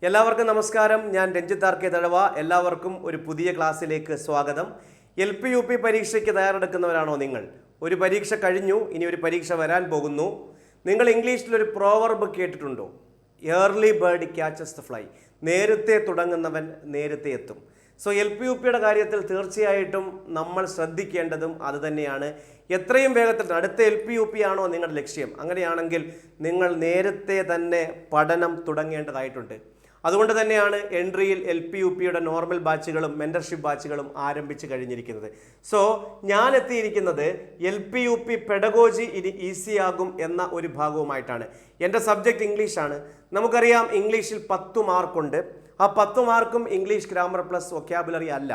എല്ലാവർക്കും നമസ്കാരം. ഞാൻ രഞ്ജിത്ത് ആർ.കെ. തഴവ. എല്ലാവർക്കും ഒരു പുതിയ ക്ലാസ്സിലേക്ക് സ്വാഗതം. LP-UP പരീക്ഷയ്ക്ക് തയ്യാറെടുക്കുന്നവരാണോ നിങ്ങൾ? ഒരു പരീക്ഷ കഴിഞ്ഞു, ഇനി ഒരു പരീക്ഷ വരാൻ പോകുന്നു. നിങ്ങൾ ഇംഗ്ലീഷിലൊരു പ്രോവർബ് കേട്ടിട്ടുണ്ടോ? Early bird catches the fly. നേരത്തെ തുടങ്ങുന്നവൻ നേരത്തെ എത്തും. സോ LP-UPയുടെ കാര്യത്തിൽ തീർച്ചയായിട്ടും നമ്മൾ ശ്രദ്ധിക്കേണ്ടതും അതുതന്നെയാണ്. എത്രയും വേഗത്തിൽ അടുത്ത LP-UP ആണോ നിങ്ങളുടെ ലക്ഷ്യം? അങ്ങനെയാണെങ്കിൽ നിങ്ങൾ നേരത്തെ തന്നെ പഠനം തുടങ്ങേണ്ടതായിട്ടുണ്ട്. അതുകൊണ്ട് തന്നെയാണ് എൻട്രിയിൽ LP-UPയുടെ നോർമൽ ബാച്ചുകളും മെൻറ്റർഷിപ്പ് ബാച്ചുകളും ആരംഭിച്ച് കഴിഞ്ഞിരിക്കുന്നത്. സോ ഞാൻ എത്തിയിരിക്കുന്നത് LP-UP പെഡഗോജി ഇനി ഈസി ആകും എന്ന ഒരു ഭാഗവുമായിട്ടാണ്. എൻ്റെ സബ്ജക്റ്റ് ഇംഗ്ലീഷാണ്. നമുക്കറിയാം ഇംഗ്ലീഷിൽ 10 മാർക്കുണ്ട്. ആ 10 മാർക്കും ഇംഗ്ലീഷ് ഗ്രാമർ പ്ലസ് വൊക്കാബുലറി അല്ല.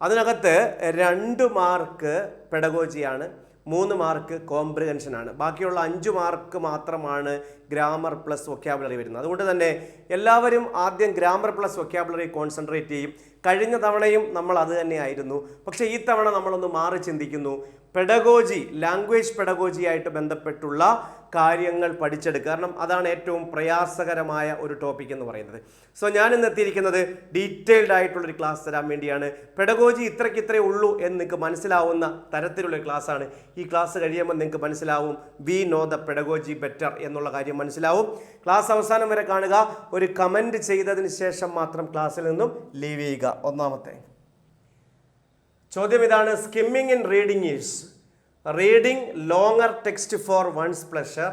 അതിനകത്ത് 2 മാർക്ക് പെഡഗോജിയാണ്, 3 മാർക്ക് കോംപ്രിഹെൻഷനാണ്. ബാക്കിയുള്ള 5 മാർക്ക് മാത്രമാണ് ഗ്രാമർ പ്ലസ് വൊക്കാബുലറി വരുന്നത്. അതുകൊണ്ട് തന്നെ എല്ലാവരും ആദ്യം ഗ്രാമർ പ്ലസ് വൊക്കാബുലറി കോൺസെൻട്രേറ്റ് ചെയ്യും. കഴിഞ്ഞ തവണയും നമ്മൾ അത് തന്നെയായിരുന്നു. പക്ഷേ ഈ തവണ നമ്മളൊന്ന് മാറി ചിന്തിക്കുന്നു. പെഡഗോജി, ലാംഗ്വേജ് പെഡഗോജിയായിട്ട് ബന്ധപ്പെട്ടുള്ള കാര്യങ്ങൾ പഠിച്ചെടുക്കുക. കാരണം അതാണ് ഏറ്റവും പ്രയാസകരമായ ഒരു ടോപ്പിക് എന്ന് പറയുന്നത്. സോ ഞാൻ ഇന്ന് എത്തിയിരിക്കുന്നത് ഡീറ്റെയിൽഡ് ആയിട്ടുള്ളൊരു ക്ലാസ് തരാൻ വേണ്ടിയാണ്. പെഡഗോജി ഇത്രയ്ക്കിത്രേ ഉള്ളൂ എന്ന് നിങ്ങൾക്ക് മനസ്സിലാവുന്ന തരത്തിലുള്ള ക്ലാസ്സാണ്. ഈ ക്ലാസ് കഴിയുമ്പോൾ നിങ്ങൾക്ക് മനസ്സിലാവും we know the pedagogy better എന്നുള്ള കാര്യം മനസ്സിലാവും. ക്ലാസ് അവസാനം വരെ കാണുക. ഒരു കമൻറ്റ് ചെയ്തതിന് ശേഷം മാത്രം ക്ലാസ്സിൽ നിന്നും ലീവ് ചെയ്യുക. ഒന്നാമത്തെ ചോദ്യം ഇതാണ്. Skimming in reading is reading longer text for one's pleasure,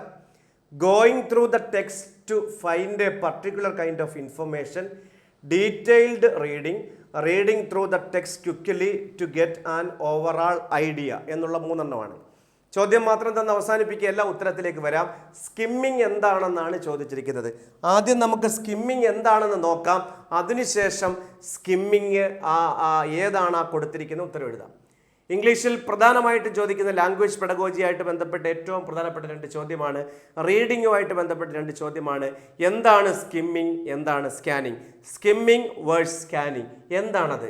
going through the text to find a particular kind of information, detailed reading, reading through the text quickly to get an overall idea എന്നുള്ള 3 എണ്ണമാണ്. ചോദ്യം മാത്രം തന്നെ അവസാനിപ്പിക്കുക, എല്ലാ ഉത്തരത്തിലേക്ക് വരാം. Skimming എന്താണെന്നാണ് ചോദിച്ചിരിക്കുന്നത്. ആദ്യം നമുക്ക് സ്കിമ്മിങ് എന്താണെന്ന് നോക്കാം. അതിനുശേഷം സ്കിമ്മിങ് ഏതാണ് കൊടുത്തിരിക്കുന്ന ഉത്തരം എഴുതാം. ഇംഗ്ലീഷിൽ പ്രധാനമായിട്ട് ചോദിക്കുന്ന ലാംഗ്വേജ് പെഡഗോജിയായിട്ട് ബന്ധപ്പെട്ട് ഏറ്റവും പ്രധാനപ്പെട്ട 2 ചോദ്യമാണ്. റീഡിങ്ങുമായിട്ട് ബന്ധപ്പെട്ട 2 ചോദ്യമാണ്. എന്താണ് സ്കിമ്മിങ്, എന്താണ് സ്കാനിങ്? സ്കിമ്മിങ് വേഴ്സ് സ്കാനിങ് എന്താണത്?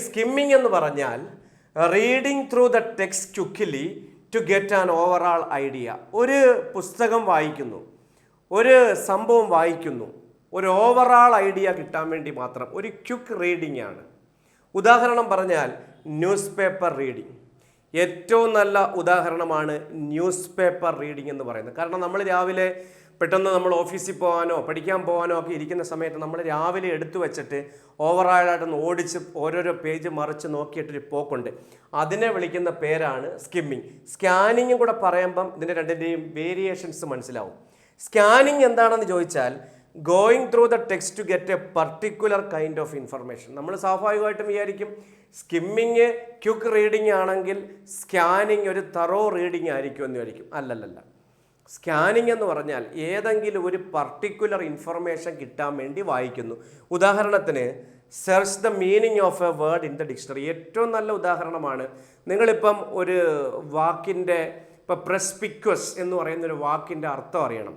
സ്കിമ്മിങ് എന്ന് പറഞ്ഞാൽ reading through the text quickly to get an overall idea. ഒരു പുസ്തകം വായിക്കുന്നു, ഒരു സംഭവം വായിക്കുന്നു, ഒരു ഓവറാൾ ഐഡിയ കിട്ടാൻ വേണ്ടി മാത്രം ഒരു ക്വിക്ക് റീഡിംഗ് ആണ്. ഉദാഹരണം പറഞ്ഞാൽ ന്യൂസ് പേപ്പർ റീഡിങ് ഏറ്റവും നല്ല ഉദാഹരണമാണ്. ന്യൂസ് പേപ്പർ റീഡിംഗ് എന്ന് പറയുന്നത്. കാരണം നമ്മൾ രാവിലെ പെട്ടെന്ന് നമ്മൾ ഓഫീസിൽ പോകാനോ പഠിക്കാൻ പോകാനോ ഒക്കെ ഇരിക്കുന്ന സമയത്ത് നമ്മൾ രാവിലെ എടുത്തു വെച്ചിട്ട് ഓവറാളായിട്ടൊന്ന് ഓടിച്ച് ഓരോരോ പേജ് മറിച്ച് നോക്കിയിട്ടൊരു പോക്കുണ്ട്. അതിനെ വിളിക്കുന്ന പേരാണ് സ്കിമ്മിങ്. സ്കാനിങ്ങും കൂടെ പറയുമ്പം ഇതിൻ്റെ 2ൻ്റെയും വേരിയേഷൻസ് മനസ്സിലാവും. സ്കാനിങ് എന്താണെന്ന് ചോദിച്ചാൽ going through the text to get a particular kind of information. നമ്മൾ സ്വാഭാവികമായിട്ടും വിചാരിക്കും സ്കിമ്മിങ് ക്വിക്ക് റീഡിംഗ് ആണെങ്കിൽ സ്കാനിങ് ഒരു തറോ റീഡിംഗ് ആയിരിക്കും എന്ന് വിചാരിക്കും. അല്ലല്ല. സ്കാനിങ് എന്ന് പറഞ്ഞാൽ ഏതെങ്കിലും ഒരു പർട്ടിക്കുലർ ഇൻഫർമേഷൻ കിട്ടാൻ വേണ്ടി വായിക്കുന്നു. ഉദാഹരണത്തിന് search the meaning of A word in the dictionary. ഏറ്റവും നല്ല ഉദാഹരണമാണ്. നിങ്ങളിപ്പം ഒരു വാക്കിൻ്റെ ഇപ്പം പ്രെസ്പിക്വസ് എന്ന് പറയുന്നൊരു വാക്കിൻ്റെ അർത്ഥം അറിയണം,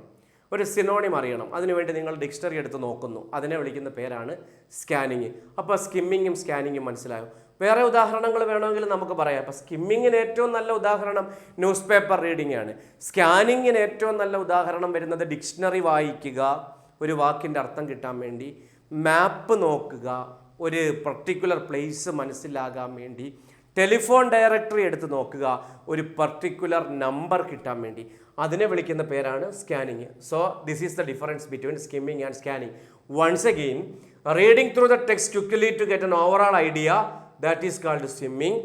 ഒരു സിനോണിം അറിയണം. അതിനുവേണ്ടി നിങ്ങൾ ഡിക്ഷണറി എടുത്ത് നോക്കുന്നു. അതിനെ വിളിക്കുന്ന പേരാണ് സ്കാനിങ്. അപ്പോൾ സ്കിമ്മിങ്ങും സ്കാനിങ്ങും മനസ്സിലാവും. വേറെ ഉദാഹരണങ്ങൾ വേണമെങ്കിൽ നമുക്ക് പറയാം. അപ്പോൾ സ്കിമ്മിങ്ങിന് ഏറ്റവും നല്ല ഉദാഹരണം ന്യൂസ് പേപ്പർ റീഡിംഗ് ആണ്. സ്കാനിങ്ങിന് ഏറ്റവും നല്ല ഉദാഹരണം വരുന്നത് ഡിക്ഷണറി വായിക്കുക, ഒരു വാക്കിൻ്റെ അർത്ഥം കിട്ടാൻ വേണ്ടി, മാപ്പ് നോക്കുക, ഒരു പർട്ടിക്കുലർ പ്ലേസ് മനസ്സിലാകാൻ വേണ്ടി, ടെലിഫോൺ ഡയറക്ടറി എടുത്ത് നോക്കുക, ഒരു പർട്ടിക്കുലർ നമ്പർ കിട്ടാൻ വേണ്ടി. അതിനെ വിളിക്കുന്ന പേരാണ് scanning. So this is the difference between skimming and scanning. Once again, reading through the text quickly to get an overall idea, that is called swimming.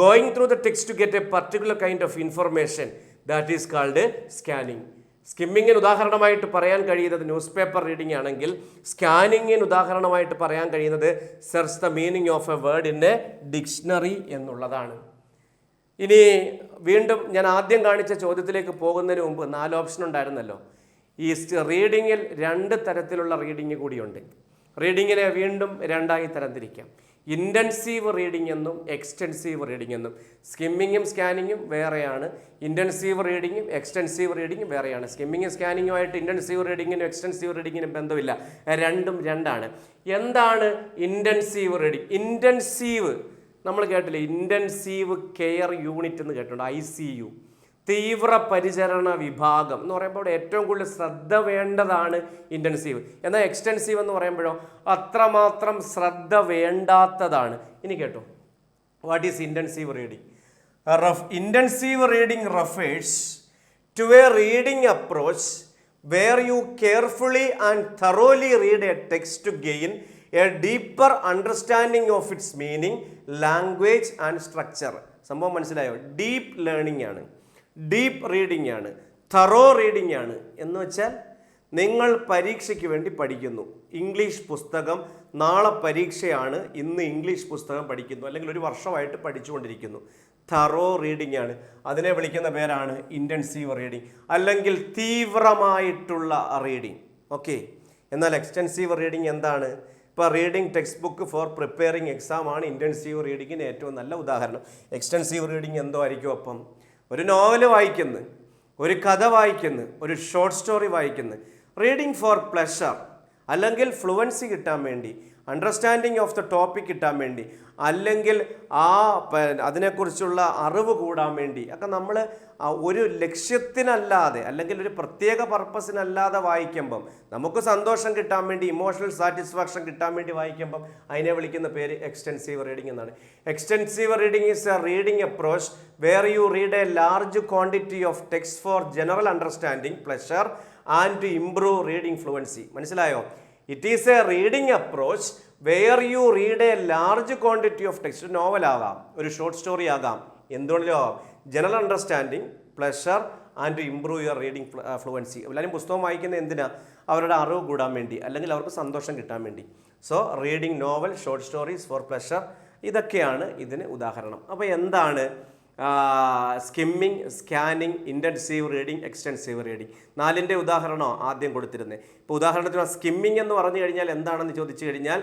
Going through the text to get a particular kind of information, that is called scanning. സ്കിമ്മിങ്ങിന് ഉദാഹരണമായിട്ട് പറയാൻ കഴിയുന്നത് news paper reading ആണെങ്കിൽ സ്കാനിങ്ങിന് ഉദാഹരണമായിട്ട് പറയാൻ കഴിയുന്നത് search the meaning of A word in A dictionary എന്നുള്ളതാണ്. ഇനി വീണ്ടും ഞാൻ ആദ്യം കാണിച്ച ചോദ്യത്തിലേക്ക് പോകുന്നതിന് മുമ്പ് 4 ഓപ്ഷൻ ഉണ്ടായിരുന്നല്ലോ. ഈ റീഡിങ്ങിൽ 2 തരത്തിലുള്ള റീഡിങ് കൂടിയുണ്ട്. റീഡിങ്ങിനെ വീണ്ടും 2ആയി തരംതിരിക്കാം. ഇൻറ്റൻസീവ് റീഡിംഗ് എന്നും എക്സ്റ്റെൻസീവ് റീഡിംഗ് എന്നും. സ്കിമ്മിങ്ങും സ്കാനിങ്ങും വേറെയാണ്, ഇൻറ്റൻസീവ് റീഡിങ്ങും എക്സ്റ്റെൻസീവ് റീഡിങ്ങും വേറെയാണ്. സ്കിമ്മിങ്ങും സ്കാനിങ്ങുമായിട്ട് ഇൻറ്റൻസീവ് റീഡിങ്ങിനും എക്സ്റ്റെൻസീവ് റീഡിങ്ങിനും ബന്ധമില്ല, രണ്ടും രണ്ടാണ്. എന്താണ് ഇൻറ്റൻസീവ് റീഡിങ്? ഇൻറ്റൻസീവ് നമ്മൾ കേട്ടില്ലേ, ഇൻറ്റൻസീവ് കെയർ യൂണിറ്റ് എന്ന് കേട്ടിട്ടുണ്ട്, ICU. തീവ്ര പരിചരണ വിഭാഗം എന്ന് പറയുമ്പോൾ അവിടെ ഏറ്റവും കൂടുതൽ ശ്രദ്ധ വേണ്ടതാണ് ഇൻറ്റൻസീവ്. എന്നാൽ എക്സ്റ്റൻസീവ് എന്ന് പറയുമ്പോഴോ അത്രമാത്രം ശ്രദ്ധ വേണ്ടാത്തതാണ്. ഇനി കേട്ടോ, what is intensive reading? Intensive reading refers to a reading approach where you carefully and thoroughly read a text to gain a deeper understanding of its meaning, language and structure. സംഭവം മനസ്സിലായോ? Deep learning ആണ്, deep reading ആണ്, thorough reading ആണ്. എന്ന് വെച്ചാൽ നിങ്ങൾ പരീക്ഷയ്ക്ക് വേണ്ടി പഠിക്കുന്നു, ഇംഗ്ലീഷ് പുസ്തകം നാളെ പരീക്ഷയാണ്, ഇന്ന് ഇംഗ്ലീഷ് പുസ്തകം പഠിക്കുന്നു, അല്ലെങ്കിൽ ഒരു വർഷമായിട്ട് പഠിച്ചുകൊണ്ടിരിക്കുന്നു. തറോ റീഡിംഗ് ആണ്. അതിനെ വിളിക്കുന്ന പേരാണ് ഇൻറ്റൻസീവ് റീഡിംഗ്, അല്ലെങ്കിൽ തീവ്രമായിട്ടുള്ള റീഡിംഗ്. ഓക്കെ. എന്നാൽ എക്സ്റ്റൻസീവ് റീഡിംഗ് എന്താണ്? ഇപ്പോൾ reading text book for preparing exam ആണ് ഇൻറ്റൻസീവ് റീഡിങ്ങിന് ഏറ്റവും നല്ല ഉദാഹരണം. എക്സ്റ്റൻസീവ് റീഡിംഗ് എന്തോ ആയിരിക്കും? അപ്പം ഒരു നോവൽ വായിക്കുന്നു, ഒരു കഥ വായിക്കുന്നു, ഒരു ഷോർട്ട് സ്റ്റോറി വായിക്കുന്നു. റീഡിംഗ് ഫോർ പ്ലഷർ, അല്ലെങ്കിൽ ഫ്ലുവൻസി കിട്ടാൻ വേണ്ടി, അണ്ടർസ്റ്റാൻഡിങ് ഓഫ് ദ ടോപ്പിക് കിട്ടാൻ വേണ്ടി, അല്ലെങ്കിൽ അതിനെക്കുറിച്ചുള്ള അറിവ് കൂടാൻ വേണ്ടി ഒക്കെ നമ്മൾ ഒരു ലക്ഷ്യത്തിനല്ലാതെ, അല്ലെങ്കിൽ ഒരു പ്രത്യേക പർപ്പസിനല്ലാതെ വായിക്കുമ്പം, നമുക്ക് സന്തോഷം കിട്ടാൻ വേണ്ടി, ഇമോഷണൽ സാറ്റിസ്ഫാക്ഷൻ കിട്ടാൻ വേണ്ടി വായിക്കുമ്പം അതിനെ വിളിക്കുന്ന പേര് എക്സ്റ്റൻസീവ് റീഡിംഗ് എന്നാണ്. Extensive reading is a reading approach where you read a large quantity of text for general understanding, pleasure and to improve reading fluency. മനസ്സിലായോ? It is a reading approach where you read a large quantity of text. Novel ആകാം, ഒരു short story ആകാം, എന്തുകൊണ്ടല്ലോ general understanding, pleasure and to improve your reading fluency. എല്ലാവരും പുസ്തകം വായിക്കുന്നത് എന്തിനാ? അവരുടെ അറിവ് കൂടാൻ വേണ്ടി, അല്ലെങ്കിൽ അവർക്ക് സന്തോഷം കിട്ടാൻ വേണ്ടി. So reading novel, short stories for pleasure, ഇതൊക്കെയാണ് ഇതിന് ഉദാഹരണം. അപ്പോൾ എന്താണ് skimming, scanning, intensive reading, extensive reading? 4ൻ്റെ ഉദാഹരണമാണ് ആദ്യം കൊടുത്തിരുന്നത്. ഇപ്പോൾ ഉദാഹരണത്തിന് സ്കിമ്മിങ് എന്ന് പറഞ്ഞു കഴിഞ്ഞാൽ എന്താണെന്ന് ചോദിച്ചു കഴിഞ്ഞാൽ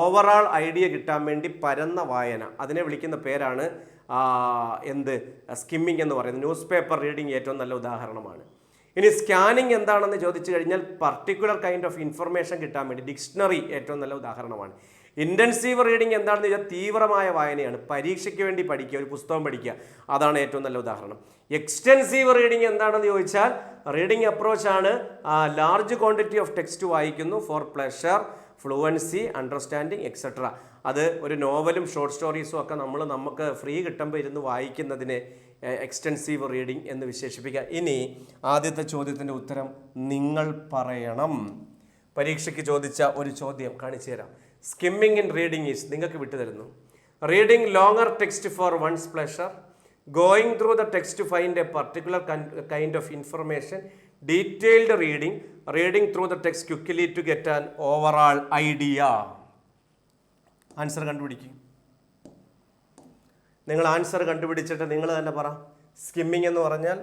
ഓവറാൾ ഐഡിയ കിട്ടാൻ വേണ്ടി പരന്ന വായന, അതിനെ വിളിക്കുന്ന പേരാണ് സ്കിമ്മിങ് എന്ന് പറയുന്നത്. ന്യൂസ് പേപ്പർ റീഡിംഗ് ഏറ്റവും നല്ല ഉദാഹരണമാണ്. ഇനി സ്കാനിങ് എന്താണെന്ന് ചോദിച്ചു കഴിഞ്ഞാൽ പർട്ടിക്കുലർ കൈൻഡ് ഓഫ് ഇൻഫർമേഷൻ കിട്ടാൻ വേണ്ടി ഡിക്ഷണറി ഏറ്റവും നല്ല ഉദാഹരണമാണ്. ഇൻറ്റൻസീവ് റീഡിംഗ് എന്താണെന്ന് ചോദിച്ചാൽ തീവ്രമായ വായനയാണ്, പരീക്ഷയ്ക്ക് വേണ്ടി പഠിക്കുക, ഒരു പുസ്തകം പഠിക്കുക, അതാണ് ഏറ്റവും നല്ല ഉദാഹരണം. എക്സ്റ്റൻസീവ് റീഡിംഗ് എന്താണെന്ന് ചോദിച്ചാൽ റീഡിംഗ് അപ്രോച്ചാണ്, ലാർജ് ക്വാണ്ടിറ്റി ഓഫ് ടെക്സ്റ്റ് വായിക്കുന്നു for pleasure, fluency, understanding etcetera. അത് ഒരു നോവലും ഷോർട്ട് സ്റ്റോറീസും ഒക്കെ നമുക്ക് ഫ്രീ കിട്ടുമ്പോൾ ഇരുന്ന് വായിക്കുന്നതിനെ എക്സ്റ്റൻസീവ് റീഡിംഗ് എന്ന് വിശേഷിപ്പിക്കുക. ഇനി ആദ്യത്തെ ചോദ്യത്തിൻ്റെ ഉത്തരം നിങ്ങൾ പറയണം. പരീക്ഷയ്ക്ക് ചോദിച്ച ഒരു ചോദ്യം കാണിച്ചു തരാം. സ്കിമ്മിങ് ഇൻ റീഡിംഗ് ഈസ്, നിങ്ങൾക്ക് വിട്ടുതരുന്നു, reading longer text for one's pleasure, going through the text to find a particular kind of information, detailed reading, reading through the text quickly to get an overall idea. Answer കണ്ടുപിടിക്കും. നിങ്ങൾ answer കണ്ടുപിടിച്ചിട്ട് നിങ്ങൾ തന്നെ പറ. Skimming എന്ന് പറഞ്ഞാൽ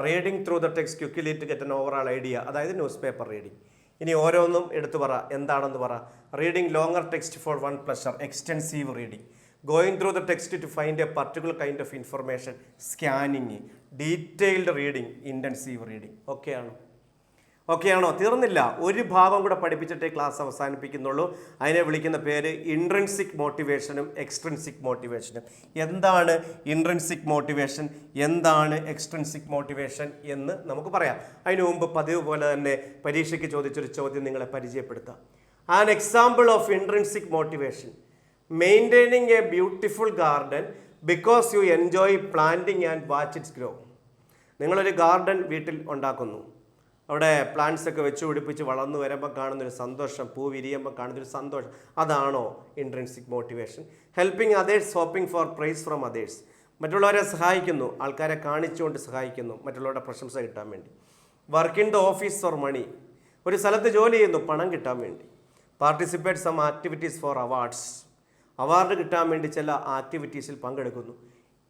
reading through the text quickly to get an overall idea, അതായത് newspaper reading. ഇനി ഓരോന്നും എടുത്തു പറ, എന്താണെന്ന് പറ. Reading longer text for one pleasure, extensive reading. Going through the text to find a particular kind of information, scanning. Detailed reading, intensive reading. ഓക്കെയാണോ? തീർന്നില്ല, ഒരു ഭാഗം കൂടെ പഠിപ്പിച്ചിട്ടേ ക്ലാസ് അവസാനിപ്പിക്കുന്നുള്ളൂ. അതിനെ വിളിക്കുന്ന പേര് ഇൻട്രിൻസിക് മോട്ടിവേഷനും എക്സ്ട്രിൻസിക് മോട്ടിവേഷനും. എന്താണ് ഇൻട്രിൻസിക് മോട്ടിവേഷൻ, എന്താണ് എക്സ്ട്രിൻസിക് മോട്ടിവേഷൻ എന്ന് നമുക്ക് പറയാം. അതിനു മുമ്പ് പതിവ് പോലെ തന്നെ പരീക്ഷയ്ക്ക് ചോദിച്ചൊരു ചോദ്യം നിങ്ങളെ പരിചയപ്പെടുത്താം. An example of intrinsic motivation: maintaining A beautiful garden because you enjoy planting and watch it's grow. നിങ്ങളൊരു ഗാർഡൻ വീട്ടിൽ ഉണ്ടാക്കുന്നു, അവിടെ പ്ലാന്റ്സ് ഒക്കെ വെച്ച് പിടിപ്പിച്ച് വളർന്നു വരുമ്പോൾ കാണുന്നൊരു സന്തോഷം, പൂ വിരിയുമ്പോൾ കാണുന്നൊരു സന്തോഷം, അതാണോ intrinsic motivation? Helping others, hoping for praise from others. മറ്റുള്ളവരെ സഹായിക്കുന്നു, ആൾക്കാരെ കാണിച്ചുകൊണ്ട് സഹായിക്കുന്നു, മറ്റുള്ളവരുടെ പ്രശംസ കിട്ടാൻ വേണ്ടി. Work in the office for money, ഒരു സ്ഥലത്ത് ജോലി ചെയ്യുന്നു പണം കിട്ടാൻ വേണ്ടി. Participate some activities for awards, award കിട്ടാൻ വേണ്ടി ചില ആക്ടിവിറ്റീസിൽ പങ്കെടുക്കുന്നു.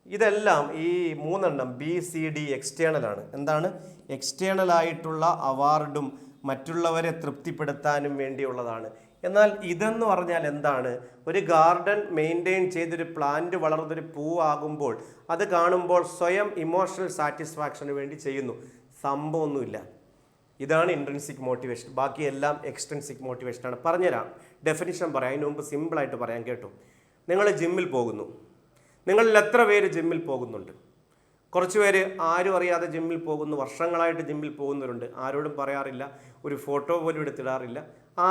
ഇതെല്ലാം ഈ 3 BCD എക്സ്റ്റേണലാണ്. എന്താണ്? എക്സ്റ്റേണൽ ആയിട്ടുള്ള അവാർഡും മറ്റുള്ളവരെ തൃപ്തിപ്പെടുത്താനും വേണ്ടിയുള്ളതാണ്. എന്നാൽ ഇതെന്ന് പറഞ്ഞാൽ എന്താണ്? ഒരു ഗാർഡൻ മെയിൻറ്റെയിൻ ചെയ്തൊരു പ്ലാന്റ് വളർന്നൊരു പൂവാകുമ്പോൾ അത് കാണുമ്പോൾ സ്വയം ഇമോഷണൽ സാറ്റിസ്ഫാക്ഷന് വേണ്ടി ചെയ്യുന്നു, സംഭവമൊന്നുമില്ല. ഇതാണ് ഇൻട്രിൻസിക് മോട്ടിവേഷൻ. ബാക്കിയെല്ലാം എക്സ്ട്രിൻസിക് മോട്ടിവേഷനാണ്. പറഞ്ഞുതരാം, ഡെഫിനിഷൻ പറയാം. അതിന് മുമ്പ് സിമ്പിളായിട്ട് പറയാം കേട്ടോ. നിങ്ങൾ ജിമ്മിൽ പോകുന്നു. നിങ്ങളിൽ എത്ര പേര് ജിമ്മിൽ പോകുന്നുണ്ട്? കുറച്ച് പേര് ആരും അറിയാതെ ജിമ്മിൽ പോകുന്നു, വർഷങ്ങളായിട്ട് ജിമ്മിൽ പോകുന്നവരുണ്ട്, ആരോടും പറയാറില്ല, ഒരു ഫോട്ടോ പോലും എടുത്തിടാറില്ല.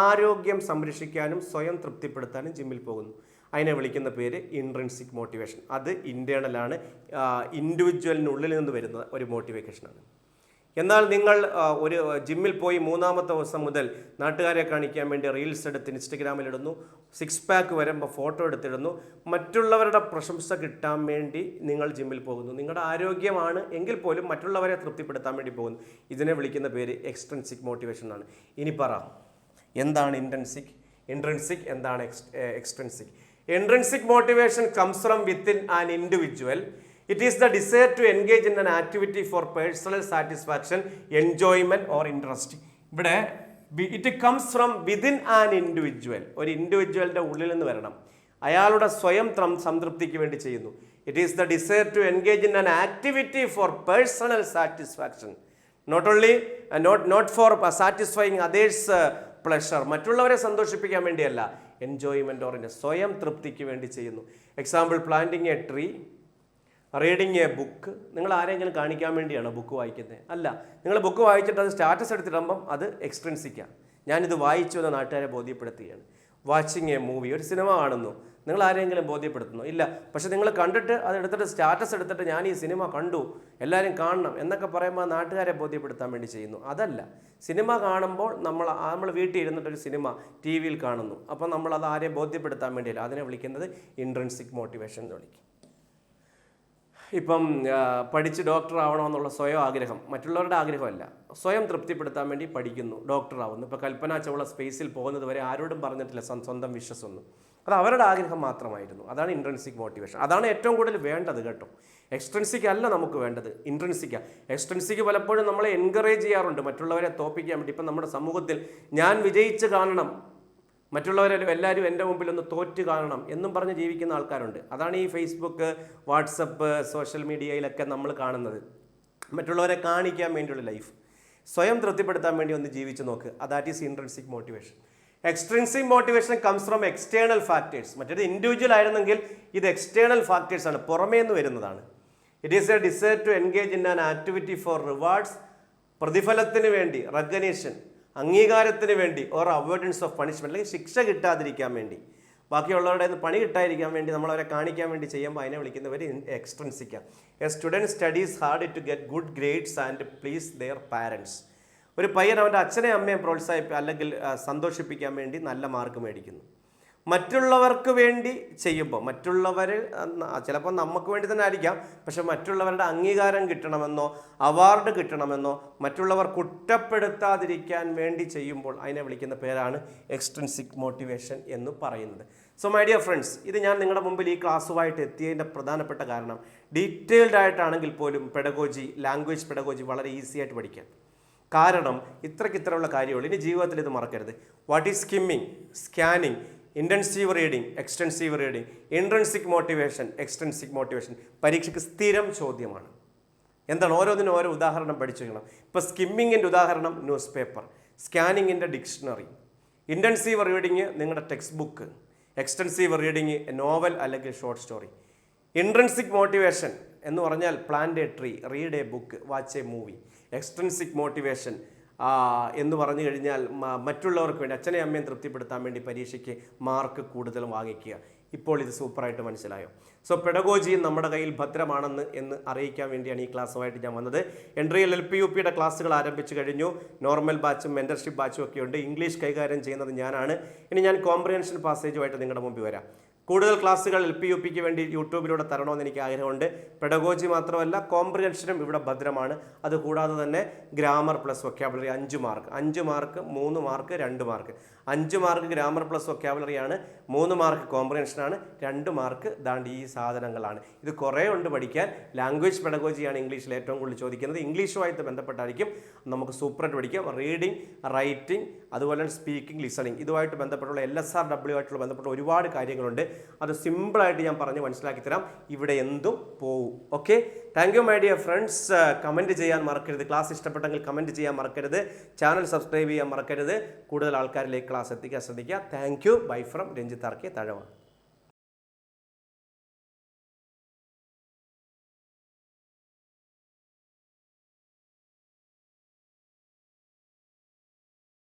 ആരോഗ്യം സംരക്ഷിക്കാനും സ്വയം തൃപ്തിപ്പെടുത്താനും ജിമ്മിൽ പോകുന്നു. അതിനെ വിളിക്കുന്ന പേര് ഇൻട്രിൻസിക് മോട്ടിവേഷൻ. അത് ഇൻറ്റേർണലാണ്, ഇൻഡിവിജ്വലിനുള്ളിൽ നിന്ന് വരുന്ന ഒരു മോട്ടിവേഷനാണ്. എന്നാൽ നിങ്ങൾ ഒരു ജിമ്മിൽ പോയി 3-ാമത്തെ ദിവസം മുതൽ നാട്ടുകാരെ കാണിക്കാൻ വേണ്ടി റീൽസ് എടുത്ത് ഇൻസ്റ്റഗ്രാമിലിടുന്നു, 6 പാക്ക് വരുമ്പോൾ ഫോട്ടോ എടുത്തിടുന്നു, മറ്റുള്ളവരുടെ പ്രശംസ കിട്ടാൻ വേണ്ടി നിങ്ങൾ ജിമ്മിൽ പോകുന്നു. നിങ്ങളുടെ ആരോഗ്യമാണ് എങ്കിൽ പോലും മറ്റുള്ളവരെ തൃപ്തിപ്പെടുത്താൻ വേണ്ടി പോകുന്നു. ഇതിനെ വിളിക്കുന്ന പേര് എക്സ്ട്രിൻസിക് മോട്ടിവേഷൻ ആണ്. ഇനി പറ, എന്താണ് ഇൻട്രിൻസിക്, എന്താണ് extrinsic? Intrinsic motivation comes from within an individual. It is the desire to engage in an activity for personal satisfaction, enjoyment or interest. ഇവിടെ it comes from within an individual. ഒരു ഇൻഡിവിജ്വലിൻ്റെ ഉള്ളിൽ നിന്ന് വരണം. അയാളുടെ സ്വയം സംതൃപ്തിക്ക് വേണ്ടി ചെയ്യുന്നു. It is the desire to engage in an activity for personal satisfaction. Not only not for satisfying others' pleasure. മറ്റുള്ളവരെ സന്തോഷിപ്പിക്കാൻ വേണ്ടിയല്ല, എൻജോയ്മെൻറ്റ് ഓർ സ്വയം തൃപ്തിക്ക് വേണ്ടി ചെയ്യുന്നു. Example, planting A tree, reading A book. നിങ്ങൾ ആരെങ്കിലും കാണിക്കാൻ വേണ്ടിയാണോ ബുക്ക് വായിക്കുന്നത്? അല്ല. നിങ്ങൾ ബുക്ക് വായിച്ചിട്ട് അത് സ്റ്റാറ്റസ് എടുത്തിടുമ്പം അത് എക്സ്ട്രിൻസിക്കാണ്. ഞാനിത് വായിച്ചു എന്ന് നാട്ടുകാരെ ബോധ്യപ്പെടുത്തുകയാണ്. വാച്ചിങ് എ മൂവി, ഒരു സിനിമ കാണുന്നു, നിങ്ങൾ ആരെങ്കിലും ബോധ്യപ്പെടുത്തുന്നു? ഇല്ല. പക്ഷെ നിങ്ങൾ കണ്ടിട്ട് അത് എടുത്തിട്ട് സ്റ്റാറ്റസ് എടുത്തിട്ട് ഞാൻ ഈ സിനിമ കണ്ടു, എല്ലാവരും കാണണം എന്നൊക്കെ പറയുമ്പോൾ നാട്ടുകാരെ ബോധ്യപ്പെടുത്താൻ വേണ്ടി ചെയ്യുന്നു. അതല്ല. സിനിമ കാണുമ്പോൾ നമ്മൾ വീട്ടിൽ ഇരുന്നിട്ടൊരു സിനിമ ടി വിയിൽ കാണുന്നു, അപ്പം നമ്മളത് ആരെയും ബോധ്യപ്പെടുത്താൻ വേണ്ടിയല്ല. അതിനെ വിളിക്കുന്നത് ഇൻട്രിൻസിക് മോട്ടിവേഷൻ എന്ന് വിളിക്കും. ഇപ്പം പഠിച്ച് ഡോക്ടർ ആവണമെന്നുള്ള സ്വയം ആഗ്രഹം, മറ്റുള്ളവരുടെ ആഗ്രഹമല്ല, സ്വയം തൃപ്തിപ്പെടുത്താൻ വേണ്ടി പഠിക്കുന്നു, ഡോക്ടർ ആവുന്നു. ഇപ്പോൾ കൽപ്പന ചൗള സ്പേസിൽ പോകുന്നത് വരെ ആരോടും പറഞ്ഞിട്ടില്ല സ്വന്തം വിശ്വസൊന്നും. അത് അവരുടെ ആഗ്രഹം മാത്രമായിരുന്നു. അതാണ് ഇൻട്രിൻസിക് മോട്ടിവേഷൻ. അതാണ് ഏറ്റവും കൂടുതൽ വേണ്ടത് കേട്ടോ. എക്സ്ട്രിൻസിക് അല്ല നമുക്ക് വേണ്ടത്, ഇൻട്രിൻസിക്കാണ്. എക്സ്ട്രിൻസിക് പലപ്പോഴും നമ്മളെ എൻകറേജ് ചെയ്യാറുണ്ട് മറ്റുള്ളവരെ തോൽപ്പിക്കാൻ വേണ്ടി. ഇപ്പം നമ്മുടെ സമൂഹത്തിൽ ഞാൻ വിജയിച്ച് കാണണം, എല്ലാവരും എൻ്റെ മുമ്പിൽ ഒന്ന് തോറ്റ് കാണണം എന്നും പറഞ്ഞ് ജീവിക്കുന്ന ആൾക്കാരുണ്ട്. അതാണ് ഈ ഫേസ്ബുക്ക്, വാട്സപ്പ്, സോഷ്യൽ മീഡിയയിലൊക്കെ നമ്മൾ കാണുന്നത്. മറ്റുള്ളവരെ കാണിക്കാൻ വേണ്ടിയുള്ള ലൈഫ്. സ്വയം തൃപ്തിപ്പെടുത്താൻ വേണ്ടി ഒന്ന് ജീവിച്ച് നോക്ക്. That is intrinsic motivation. Extrinsic motivation comes from external factors. മറ്റേത് ഇൻഡിവിജ്വൽ ആയിരുന്നെങ്കിൽ ഇത് എക്സ്റ്റേണൽ ഫാക്ടേഴ്സ് ആണ്, പുറമേ നിന്ന് വരുന്നതാണ്. It is a desire to engage in an activity for rewards, പ്രതിഫലത്തിന് വേണ്ടി, റെക്കഗ്നിഷൻ, അംഗീകാരത്തിന് വേണ്ടി, ഓർ അവോയ്ഡൻസ് ഓഫ് പണിഷ്മെൻറ്റ്, അല്ലെങ്കിൽ ശിക്ഷ കിട്ടാതിരിക്കാൻ വേണ്ടി, ബാക്കിയുള്ളവരുടെ പണി കിട്ടാതിരിക്കാൻ വേണ്ടി നമ്മളവരെ കാണിക്കാൻ വേണ്ടി ചെയ്യുമ്പോൾ അതിനെ വിളിക്കുന്നവർ എക്സ്ട്രിൻസിക്കാണ്. A student studies hard to get good grades and please their parents. ഒരു പയ്യൻ അവൻ്റെ അച്ഛനെയും അമ്മയും അല്ലെങ്കിൽ സന്തോഷിപ്പിക്കാൻ വേണ്ടി നല്ല മാർക്ക് മേടിക്കുന്നു. മറ്റുള്ളവർക്ക് വേണ്ടി ചെയ്യുമ്പോൾ, മറ്റുള്ളവർ ചിലപ്പോൾ നമുക്ക് വേണ്ടി തന്നെ ആയിരിക്കാം, പക്ഷെ മറ്റുള്ളവരുടെ അംഗീകാരം കിട്ടണമെന്നോ അവാർഡ് കിട്ടണമെന്നോ മറ്റുള്ളവർ കുറ്റപ്പെടുത്താതിരിക്കാൻ വേണ്ടി ചെയ്യുമ്പോൾ അതിനെ വിളിക്കുന്ന പേരാണ് എക്സ്ട്രിൻസിക് മോട്ടിവേഷൻ എന്ന് പറയുന്നത്. സോ മൈ ഡിയർ ഫ്രണ്ട്സ്, ഇത് ഞാൻ നിങ്ങളുടെ മുമ്പിൽ ഈ ക്ലാസ്സുമായിട്ട് എത്തിയതിൻ്റെ പ്രധാനപ്പെട്ട കാരണം, ഡീറ്റെയിൽഡ് ആയിട്ടാണെങ്കിൽ പോലും പെഡഗോജി, ലാംഗ്വേജ് പെഡഗോജി വളരെ ഈസി ആയിട്ട് പഠിക്കാം. കാരണം ഇത്രയുള്ള കാര്യമുള്ളൂ. ഇനി ജീവിതത്തിൽ ഇത് മറക്കരുത്. What is skimming, scanning, intensive reading, extensive reading, intrinsic motivation, extrinsic motivation പരീക്ഷയ്ക്ക് സ്ഥിരം ചോദ്യമാണ്. എന്താണ്? ഓരോന്നിനും ഓരോ ഉദാഹരണം പഠിച്ചു വെക്കണം. ഇപ്പോൾ സ്കിമ്മിങ്ങിൻ്റെ ഉദാഹരണം ന്യൂസ് പേപ്പർ, സ്കാനിങ്ങിൻ്റെ ഡിക്ഷണറി, ഇൻറ്റൻസീവ് റീഡിങ് നിങ്ങളുടെ textbook, extensive reading novel അല്ലെങ്കിൽ ഷോർട്ട് സ്റ്റോറി. ഇൻട്രിൻസിക് മോട്ടിവേഷൻ എന്ന് പറഞ്ഞാൽ plant a tree, read a book, watch a movie. Extrinsic motivation എന്ന് പറഞ്ഞു കഴിഞ്ഞാൽ മറ്റുള്ളവർക്ക് വേണ്ടി, അച്ഛനെയും അമ്മയും തൃപ്തിപ്പെടുത്താൻ വേണ്ടി പരീക്ഷയ്ക്ക് മാർക്ക് കൂടുതൽ വാങ്ങിക്കുക. ഇപ്പോൾ ഇത് സൂപ്പറായിട്ട് മനസ്സിലായോ? സോ പെഡഗോജി നമ്മുടെ കയ്യിൽ ഭദ്രമാണെന്ന് അറിയിക്കാൻ വേണ്ടിയാണ് ഈ ക്ലാസ്സുമായിട്ട് ഞാൻ വന്നത്. എൻട്രിയൽ LPUPയുടെ ക്ലാസ്സുകൾ ആരംഭിച്ചു കഴിഞ്ഞു. നോർമൽ ബാച്ചും മെൻറ്റർഷിപ്പ് ബാച്ചും ഒക്കെ ഉണ്ട്. ഇംഗ്ലീഷ് കൈകാര്യം ചെയ്യുന്നത് ഞാനാണ്. ഇനി ഞാൻ കോംപ്രിഹെൻഷൻ പാസേജുമായിട്ട് നിങ്ങളുടെ മുമ്പിൽ വരാം. കൂടുതൽ ക്ലാസ്സുകൾ LPUPക്ക് വേണ്ടി യൂട്യൂബിലൂടെ തരണമെന്ന് എനിക്ക് ആഗ്രഹമുണ്ട്. പെഡഗോജി മാത്രമല്ല, കോംപ്രിഹെൻഷനും ഇവിടെ ഭദ്രമാണ്. അതുകൂടാതെ തന്നെ grammar plus vocabulary 5 mark, 5 mark, 3 mark, 2 mark. 5 mark grammar plus വൊക്കാബുലറിയാണ്, 3 മാർക്ക് കോംപ്രിഹെൻഷനാണ്, 2 മാർക്ക് ദാണ്ട് ഈ സാധനങ്ങളാണ്. ഇത് കുറേ ഉണ്ട് പഠിക്കാൻ. ലാംഗ്വേജ് പെഡഗോജിയാണ് ഇംഗ്ലീഷിൽ ഏറ്റവും കൂടുതൽ ചോദിക്കുന്നത്. ഇംഗ്ലീഷുമായിട്ട് ബന്ധപ്പെട്ടായിരിക്കും നമുക്ക് സൂപ്പറായിട്ട് പഠിക്കാം. റീഡിങ്, റൈറ്റിംഗ്, അതുപോലെ സ്പീക്കിംഗ്, ലിസണിങ്, ഇതുമായിട്ട് ബന്ധപ്പെട്ടുള്ള LSRW ആയിട്ടുള്ള ബന്ധപ്പെട്ട ഒരുപാട് കാര്യങ്ങളുണ്ട്. അത് സിമ്പിളായിട്ട് ഞാൻ പറഞ്ഞ് മനസ്സിലാക്കി തരാം. ഇവിടെ എന്തും പോവും. Okay, thank you my dear friends. Comment ചെയ്യാൻ മറക്കരുത്. ക്ലാസ് ഇഷ്ടപ്പെട്ടെങ്കിൽ കമൻറ്റ് ചെയ്യാൻ മറക്കരുത്. ചാനൽ സബ്സ്ക്രൈബ് ചെയ്യാൻ മറക്കരുത്. കൂടുതൽ ആൾക്കാരിലേക്ക് ക്ലാസ് എത്തിക്കാൻ ശ്രദ്ധിക്കുക. Thank you. Bye from Ranjith R K Thazhava.